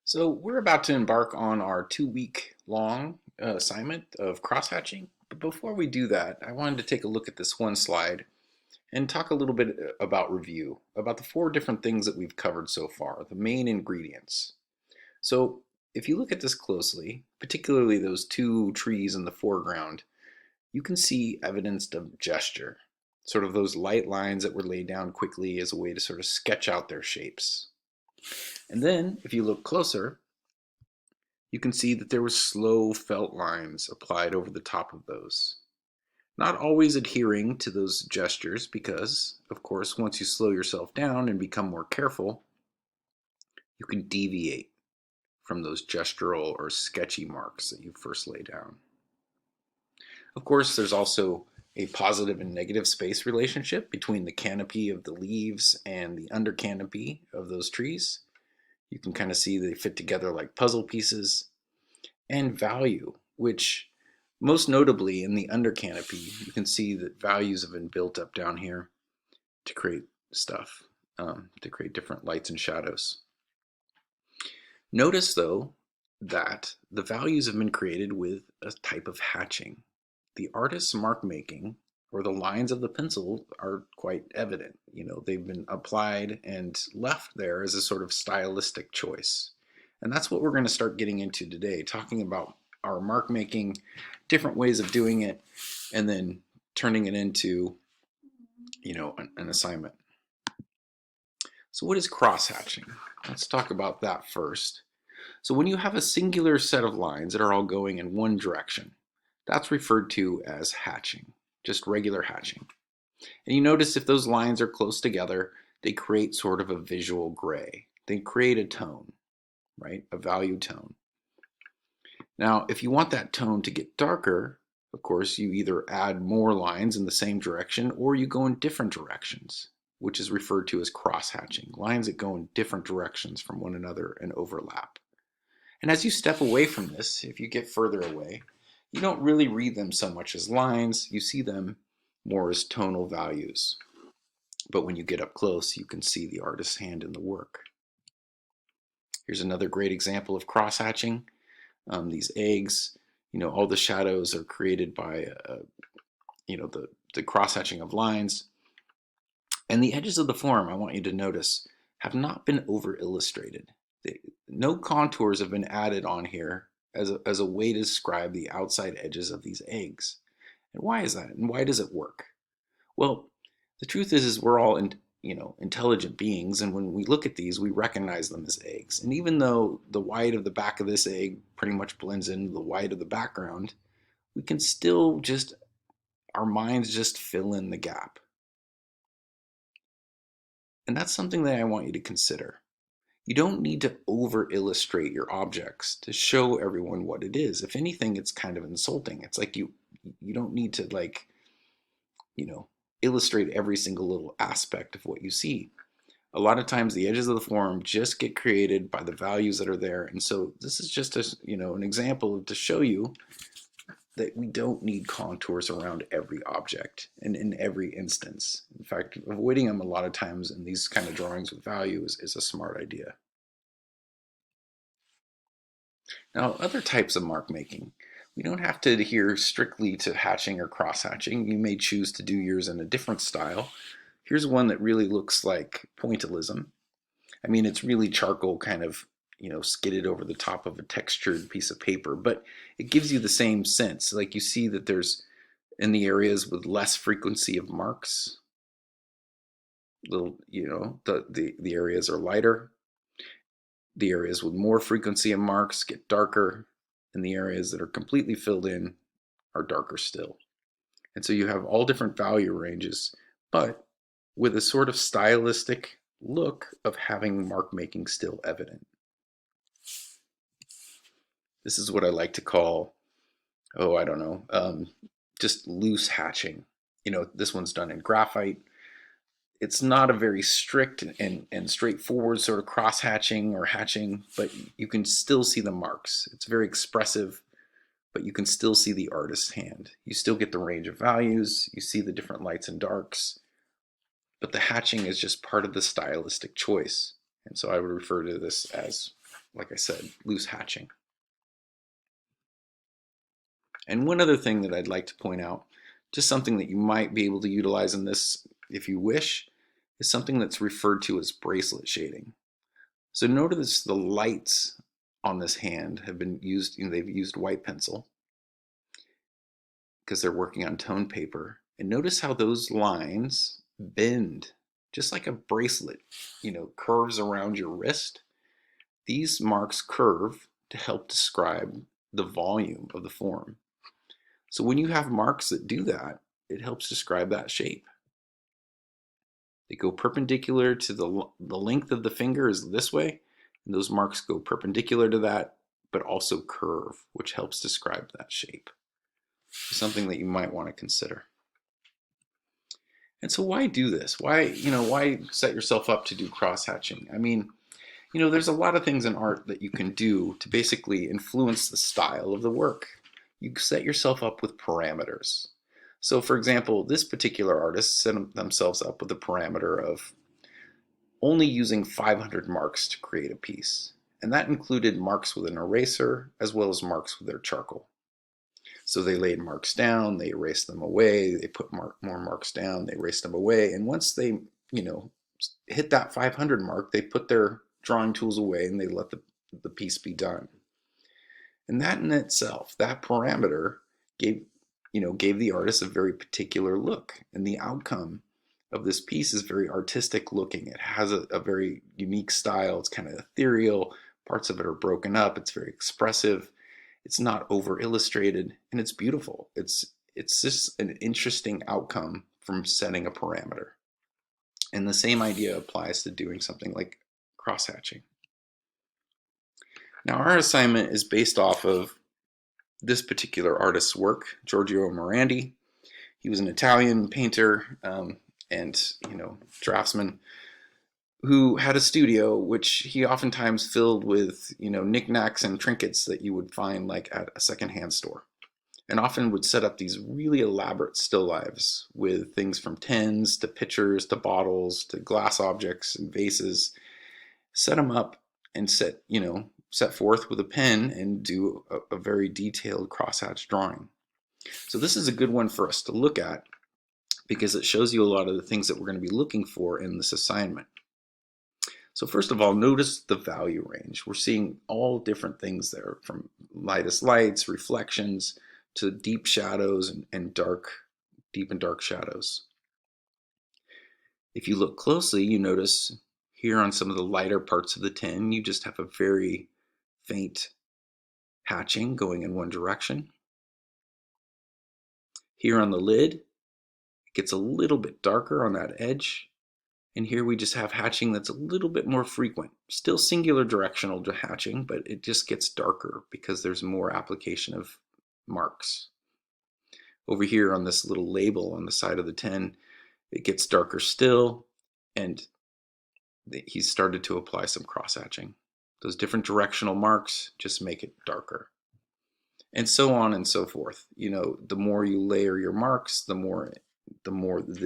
So we're about to embark on our 2 week long assignment of crosshatching. But before we do that, I wanted to take a look at this one slide and talk a little bit about review, about the 4 different things that we've covered so far, the main ingredients. So if you look at this closely, particularly those 2 trees in the foreground, you can see evidence of gesture, sort of those light lines that were laid down quickly as a way to sort of sketch out their shapes. And then if you look closer, you can see that there were slow felt lines applied over the top of those. Not always adhering to those gestures because, of course, once you slow yourself down and become more careful, you can deviate from those gestural or sketchy marks that you first lay down. Of course, there's also a positive and negative space relationship between the canopy of the leaves and the under canopy of those trees. You can kind of see they fit together like puzzle pieces. And value, which most notably in the under canopy, you can see that values have been built up down here to create stuff, to create different lights and shadows. Notice though that the values have been created with a type of hatching. The artist's mark making or the lines of the pencil are quite evident. They've been applied and left there as a sort of stylistic choice. And that's what we're going to start getting into today, talking about our mark making, different ways of doing it, and then turning it into, an assignment. So what is cross hatching? Let's talk about that first. So when you have a singular set of lines that are all going in one direction, that's referred to as hatching, just regular hatching. And you notice if those lines are close together, they create sort of a visual gray. They create a tone, right? A value tone. Now, if you want that tone to get darker, of course, you either add more lines in the same direction or you go in different directions, which is referred to as cross-hatching, lines that go in different directions from one another and overlap. And as you step away from this, if you get further away, you don't really read them so much as lines, you see them more as tonal values. But when you get up close, you can see the artist's hand in the work. Here's another great example of cross-hatching. These eggs, all the shadows are created by, the cross-hatching of lines. And the edges of the form, I want you to notice, have not been over-illustrated. No contours have been added on here as a way to describe the outside edges of these eggs. And why is that? And why does it work? Well, the truth is we're all intelligent beings, and when we look at these, we recognize them as eggs. And even though the white of the back of this egg pretty much blends into the white of the background, we can still our minds just fill in the gap. And that's something that I want you to consider. You don't need to over illustrate your objects to show everyone what it is. If anything, it's kind of insulting. It's like you don't need to illustrate every single little aspect of what you see. A lot of times the edges of the form just get created by the values that are there. And so this is just an example to show you that we don't need contours around every object and in every instance. In fact, avoiding them a lot of times in these kind of drawings with values is a smart idea. Now, other types of mark making. We don't have to adhere strictly to hatching or cross hatching. You may choose to do yours in a different style. Here's one that really looks like pointillism. I mean, it's really charcoal kind of, skidded over the top of a textured piece of paper, but it gives you the same sense. Like you see that there's, in the areas with less frequency of marks, the areas are lighter. The areas with more frequency of marks get darker, and the areas that are completely filled in are darker still. And so you have all different value ranges, but with a sort of stylistic look of having mark making still evident. This is what I like to call, just loose hatching. This one's done in graphite. It's not a very strict and straightforward sort of cross hatching or hatching, but you can still see the marks. It's very expressive, but you can still see the artist's hand. You still get the range of values, you see the different lights and darks, but the hatching is just part of the stylistic choice. And so I would refer to this as, like I said, loose hatching. And one other thing that I'd like to point out, just something that you might be able to utilize in this if you wish, is something that's referred to as bracelet shading. So notice the lights on this hand have been used, they've used white pencil because they're working on tone paper. And notice how those lines bend, just like a bracelet, curves around your wrist. These marks curve to help describe the volume of the form. So when you have marks that do that, it helps describe that shape. They go perpendicular to the length of the finger is this way, and those marks go perpendicular to that, but also curve, which helps describe that shape. Something that you might want to consider. And so why do this? Why set yourself up to do cross-hatching? I mean, there's a lot of things in art that you can do to basically influence the style of the work. You set yourself up with parameters. So for example, this particular artist set themselves up with a parameter of only using 500 marks to create a piece. And that included marks with an eraser as well as marks with their charcoal. So they laid marks down, they erased them away, they put more marks down, they erased them away. And once they, hit that 500 mark, they put their drawing tools away and they let the piece be done. And that in itself, that parameter gave the artist a very particular look. And the outcome of this piece is very artistic looking. It has a very unique style. It's kind of ethereal. Parts of it are broken up. It's very expressive. It's not over illustrated, and it's beautiful. It's just an interesting outcome from setting a parameter. And the same idea applies to doing something like cross-hatching. Now our assignment is based off of this particular artist's work, Giorgio Morandi. He was an Italian painter and draftsman who had a studio which he oftentimes filled with knickknacks and trinkets that you would find like at a secondhand store, and often would set up these really elaborate still lifes with things from tins to pitchers to bottles to glass objects and vases. Set them up and set forth with a pen and do a very detailed crosshatch drawing. So this is a good one for us to look at because it shows you a lot of the things that we're going to be looking for in this assignment. So first of all, notice the value range. We're seeing all different things there, from lightest lights, reflections, to deep shadows and deep and dark shadows. If you look closely, you notice here on some of the lighter parts of the tin, you just have a very faint hatching going in one direction. Here on the lid, it gets a little bit darker on that edge. And here we just have hatching that's a little bit more frequent. Still singular directional hatching, but it just gets darker because there's more application of marks. Over here on this little label on the side of the tin, it gets darker still, and he's started to apply some cross-hatching. Those different directional marks just make it darker. And so on and so forth. The more you layer your marks, the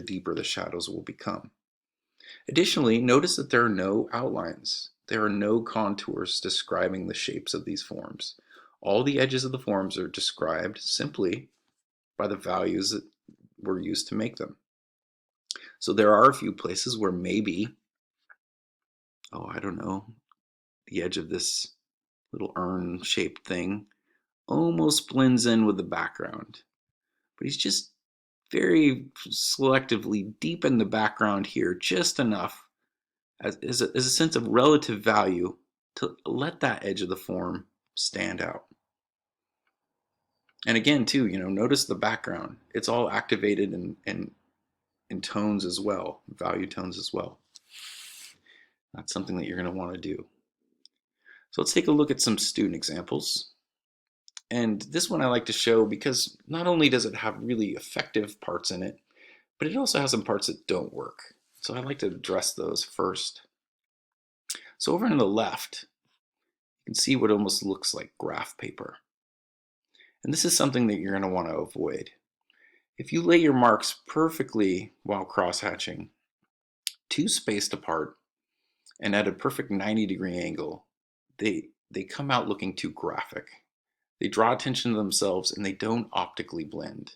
deeper the shadows will become. Additionally, notice that there are no outlines. There are no contours describing the shapes of these forms. All the edges of the forms are described simply by the values that were used to make them. So there are a few places where maybe, the edge of this little urn-shaped thing almost blends in with the background. But he's just very selectively deep in the background here, just enough as a sense of relative value to let that edge of the form stand out. And again, too, notice the background. It's all activated in tones as well, value tones as well. That's something that you're going to want to do. So let's take a look at some student examples. And this one I like to show because not only does it have really effective parts in it, but it also has some parts that don't work. So I'd like to address those first. So over on the left, you can see what almost looks like graph paper. And this is something that you're going to want to avoid. If you lay your marks perfectly while cross-hatching, too spaced apart, And at a perfect 90-degree angle, they come out looking too graphic. They draw attention to themselves and they don't optically blend.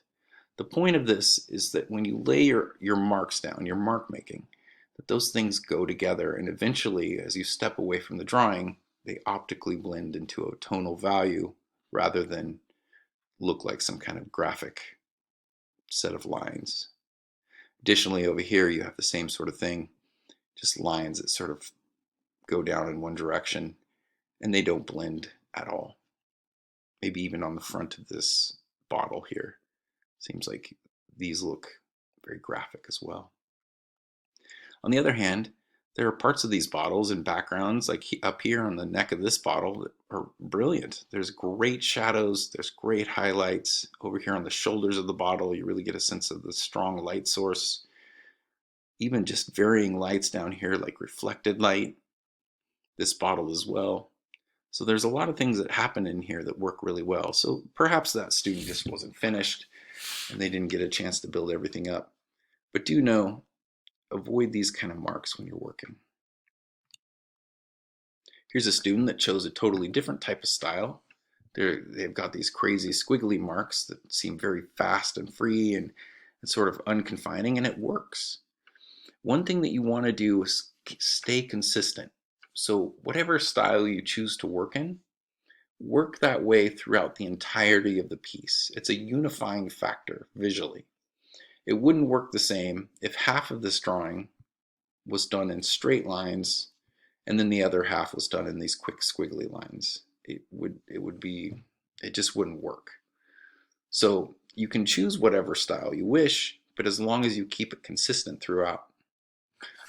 The point of this is that when you lay your marks down, your mark making, that those things go together, and eventually, as you step away from the drawing, they optically blend into a tonal value rather than look like some kind of graphic set of lines. Additionally, over here you have the same sort of thing, just lines that sort of go down in one direction and they don't blend at all. Maybe even on the front of this bottle here. Seems like these look very graphic as well. On the other hand, there are parts of these bottles and backgrounds, like up here on the neck of this bottle, that are brilliant. There's great shadows, there's great highlights. Over here on the shoulders of the bottle, you really get a sense of the strong light source. Even just varying lights down here, like reflected light, this bottle as well. So there's a lot of things that happen in here that work really well. So perhaps that student just wasn't finished and they didn't get a chance to build everything up. But do know, avoid these kind of marks when you're working. Here's a student that chose a totally different type of style. They've got these crazy squiggly marks that seem very fast and free and sort of unconfining, and it works. One thing that you want to do is stay consistent. So whatever style you choose to work in, work that way throughout the entirety of the piece. It's a unifying factor visually. It wouldn't work the same if half of this drawing was done in straight lines and then the other half was done in these quick squiggly lines. It just wouldn't work. So you can choose whatever style you wish, but as long as you keep it consistent throughout.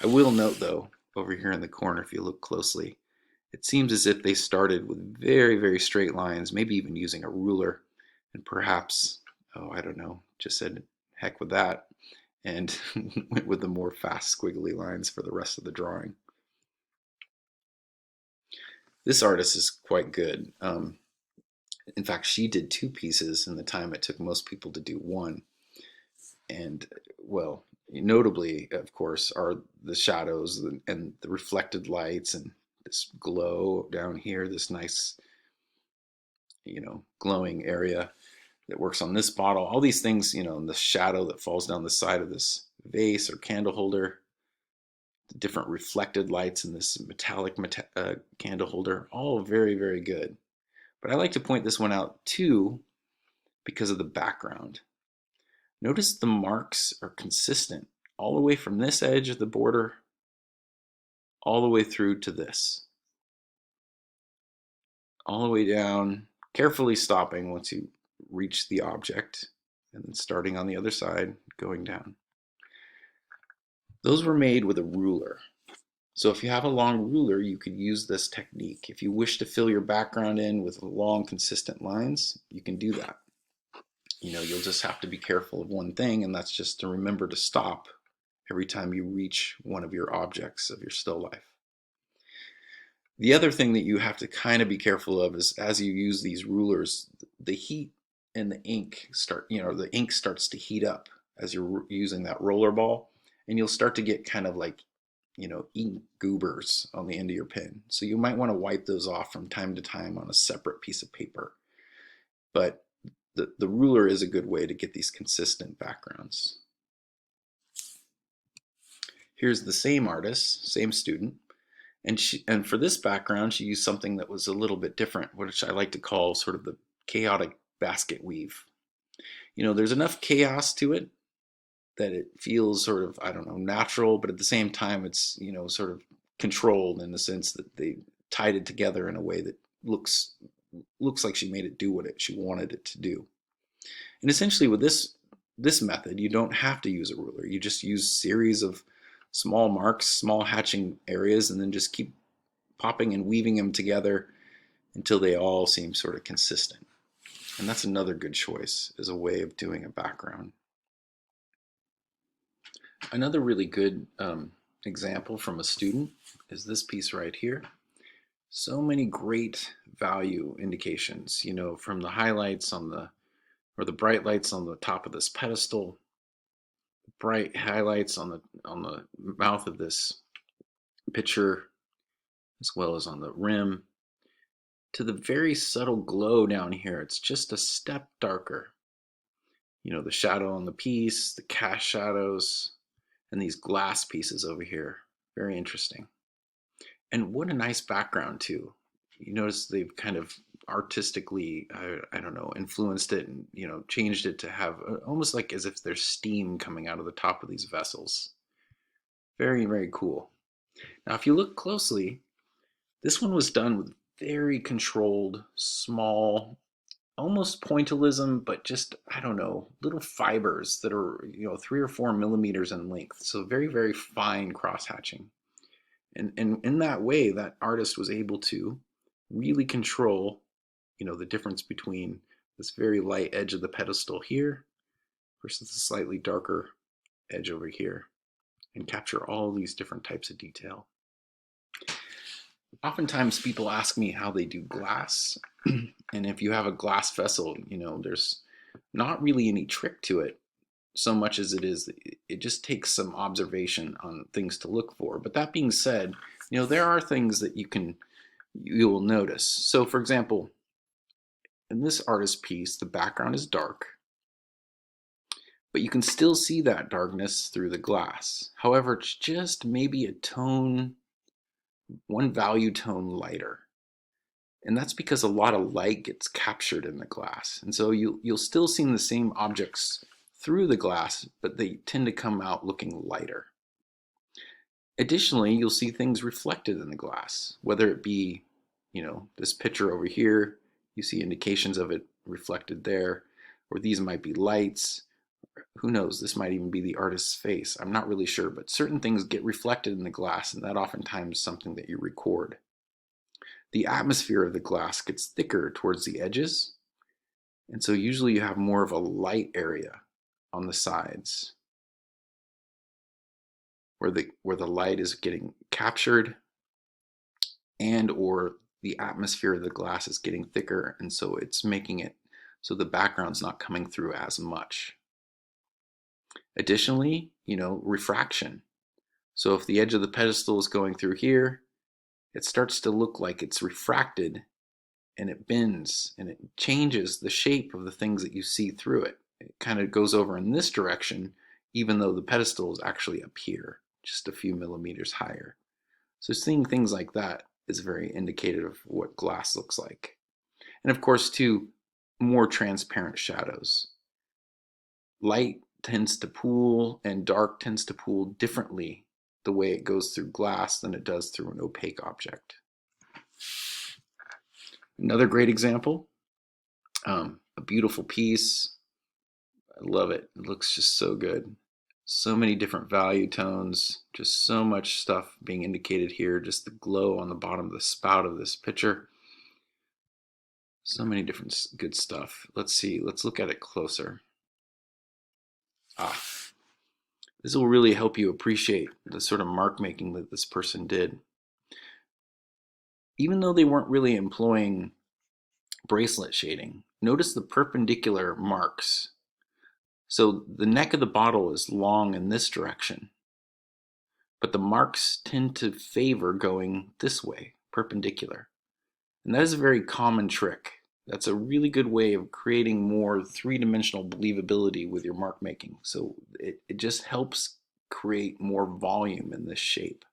I will note though, over here in the corner, if you look closely, it seems as if they started with very, very straight lines, maybe even using a ruler, and perhaps, oh, I don't know, just said heck with that, and went with the more fast squiggly lines for the rest of the drawing. This artist is quite good. In fact, she did 2 pieces in the time it took most people to do one. And, well, notably, of course, are the shadows and the reflected lights and this glow down here, this nice, glowing area that works on this bottle. All these things, and the shadow that falls down the side of this vase or candle holder, the different reflected lights in this metallic candle holder, all very, very good. But I like to point this one out too because of the background. Notice the marks are consistent all the way from this edge of the border all the way through to this. All the way down, carefully stopping once you reach the object, and then starting on the other side, going down. Those were made with a ruler. So if you have a long ruler, you could use this technique. If you wish to fill your background in with long, consistent lines, you can do that. You'll just have to be careful of one thing, and that's just to remember to stop every time you reach one of your objects of your still life. The other thing that you have to kind of be careful of is as you use these rulers, the heat and the ink the ink starts to heat up as you're using that roller ball, and you'll start to get kind of like, ink goobers on the end of your pen. So you might want to wipe those off from time to time on a separate piece of paper. But the ruler is a good way to get these consistent backgrounds. Here's the same artist, same student, and for this background she used something that was a little bit different, which I like to call sort of the chaotic basket weave. There's enough chaos to it that it feels sort of, I don't know, natural, but at the same time it's, sort of controlled in the sense that they tied it together in a way that looks like she made it do what she wanted it to do. And essentially with this method, you don't have to use a ruler. You just use a series of small marks, small hatching areas, and then just keep popping and weaving them together until they all seem sort of consistent. And that's another good choice as a way of doing a background. Another really good example from a student is this piece right here. So many great value indications, from the highlights or the bright lights on the top of this pedestal, bright highlights on the mouth of this pitcher, as well as on the rim, to the very subtle glow down here. It's just a step darker. You know, the shadow on the piece, the cast shadows, and these glass pieces over here. Very interesting. And what a nice background too. You notice they've kind of artistically, I don't know, influenced it and, you know, changed it to have almost like as if there's steam coming out of the top of these vessels. Very, very cool. Now, if you look closely, this one was done with very controlled, small, almost pointillism, but just, I don't know, little fibers that are, you know, 3 or 4 millimeters in length. So very, very fine cross hatching. And in that way, that artist was able to really control, you know, the difference between this very light edge of the pedestal here versus the slightly darker edge over here, and capture all these different types of detail. Oftentimes people ask me how they do glass, and if you have a glass vessel, you know, there's not really any trick to it so much as it just takes some observation on things to look for. But that being said, you know, there are things that you will notice. So for example, in this artist piece, the background is dark, but you can still see that darkness through the glass. However, it's just maybe a tone, one value tone lighter. And that's because a lot of light gets captured in the glass. And so you'll still see the same objects through the glass, but they tend to come out looking lighter. Additionally, you'll see things reflected in the glass, whether it be, you know, this picture over here, you see indications of it reflected there, or these might be lights. Who knows, this might even be the artist's face. I'm not really sure, but certain things get reflected in the glass, and that oftentimes is something that you record. The atmosphere of the glass gets thicker towards the edges, and so usually you have more of a light area on the sides where the light is getting captured, and or the atmosphere of the glass is getting thicker, and so it's making it so the background's not coming through as much. Additionally, you know, refraction. So if the edge of the pedestal is going through here, it starts to look like it's refracted, and it bends and it changes the shape of the things that you see through it. It kind of goes over in this direction, even though the pedestal is actually up here, just a few millimeters higher. So seeing things like that is very indicative of what glass looks like. And of course, too, more transparent shadows. Light tends to pool and dark tends to pool differently the way it goes through glass than it does through an opaque object. Another great example, a beautiful piece. I love it. It looks just so good. So many different value tones, just so much stuff being indicated here, just the glow on the bottom of the spout of this picture. So many different good stuff. Let's see, let's look at it closer. This will really help you appreciate the sort of mark making that this person did. Even though they weren't really employing bracelet shading, notice the perpendicular marks. So the neck of the bottle is long in this direction, but the marks tend to favor going this way, perpendicular. And that is a very common trick. That's a really good way of creating more three-dimensional believability with your mark making. So it just helps create more volume in this shape.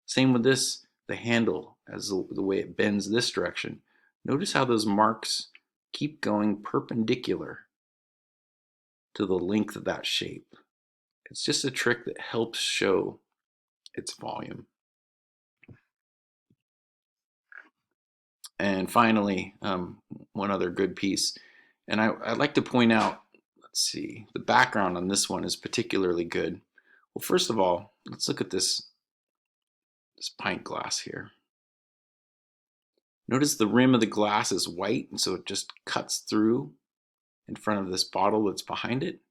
Same with this, the handle, as the way it bends this direction. Notice how those marks keep going perpendicular to the length of that shape. It's just a trick that helps show its volume. And finally, one other good piece, and I'd like to point out, let's see, the background on this one is particularly good. Well, first of all, let's look at this pint glass here. Notice the rim of the glass is white, and so it just cuts through in front of this bottle that's behind it.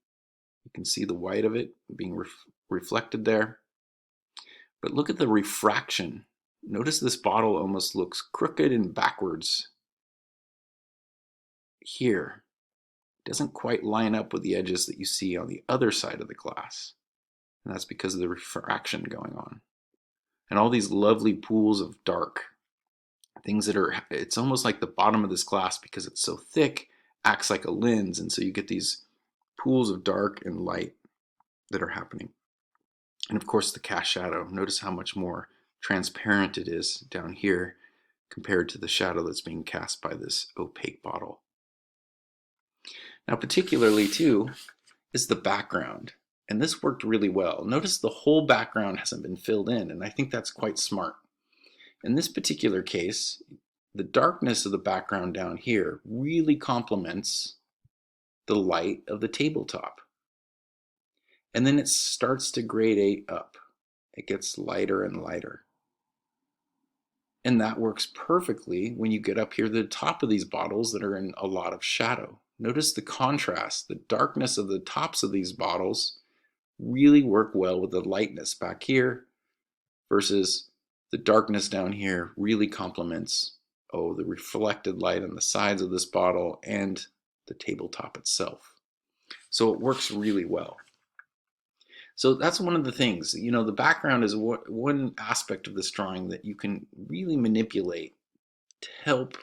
You can see the white of it being reflected there. But look at the refraction. Notice this bottle almost looks crooked and backwards here. It doesn't quite line up with the edges that you see on the other side of the glass. And that's because of the refraction going on. And all these lovely pools of dark things that are, it's almost like the bottom of this glass, because it's so thick, acts like a lens. And so you get these pools of dark and light that are happening. And of course, the cast shadow. Notice how much more transparent it is down here compared to the shadow that's being cast by this opaque bottle. Now, particularly too, is the background. And this worked really well. Notice the whole background hasn't been filled in, and I think that's quite smart. In this particular case, the darkness of the background down here really complements the light of the tabletop. And then it starts to gradate up. It gets lighter and lighter. And that works perfectly when you get up here to the top of these bottles that are in a lot of shadow. Notice the contrast, the darkness of the tops of these bottles really work well with the lightness back here versus the darkness down here really complements, the reflected light on the sides of this bottle and the tabletop itself. So it works really well. So that's one of the things, the background is one aspect of this drawing that you can really manipulate to help,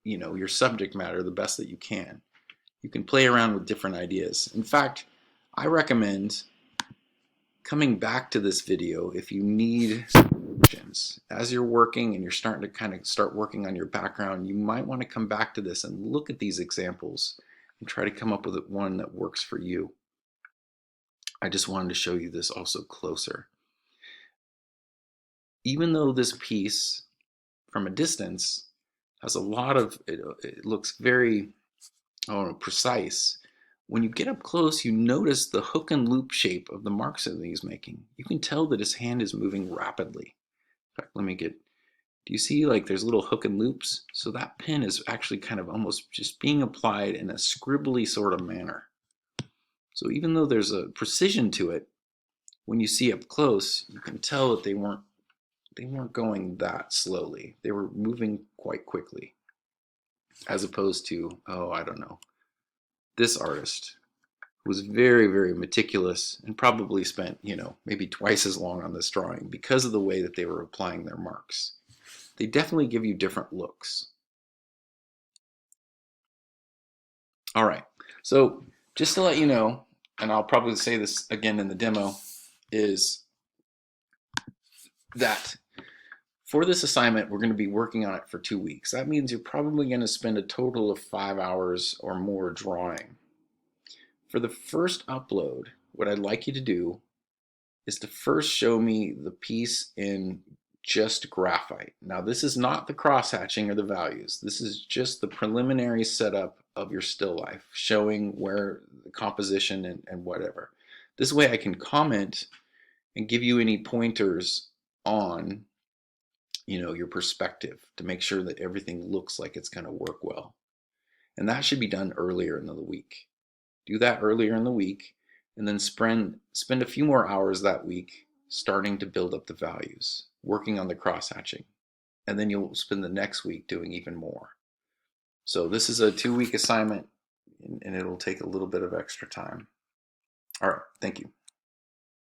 your subject matter the best that you can. You can play around with different ideas. In fact, I recommend coming back to this video if you need suggestions. As you're working and you're starting to kind of start working on your background, you might want to come back to this and look at these examples and try to come up with one that works for you. I just wanted to show you this also closer. Even though this piece from a distance has a lot of, it looks very precise, when you get up close, you notice the hook and loop shape of the marks that he's making. You can tell that his hand is moving rapidly. In fact, do you see like there's little hook and loops? So that pen is actually kind of almost just being applied in a scribbly sort of manner. So even though there's a precision to it, when you see up close, you can tell that they weren't going that slowly. They were moving quite quickly, as opposed to, I don't know, this artist was very, very meticulous and probably spent, maybe twice as long on this drawing because of the way that they were applying their marks. They definitely give you different looks. All right, so just to let you know, and I'll probably say this again in the demo, is that for this assignment, we're going to be working on it for 2 weeks. That means you're probably going to spend a total of 5 hours or more drawing. For the first upload, what I'd like you to do is to first show me the piece in just graphite. Now, this is not the cross-hatching or the values. This is just the preliminary setup of your still life, showing where the composition and whatever. This way I can comment and give you any pointers on, your perspective to make sure that everything looks like it's going to work well. And that should be done earlier in the week. Do that earlier in the week, and then spend a few more hours that week starting to build up the values, working on the cross-hatching. And then you'll spend the next week doing even more. So this is a 2-week assignment, and it'll take a little bit of extra time. All right, thank you.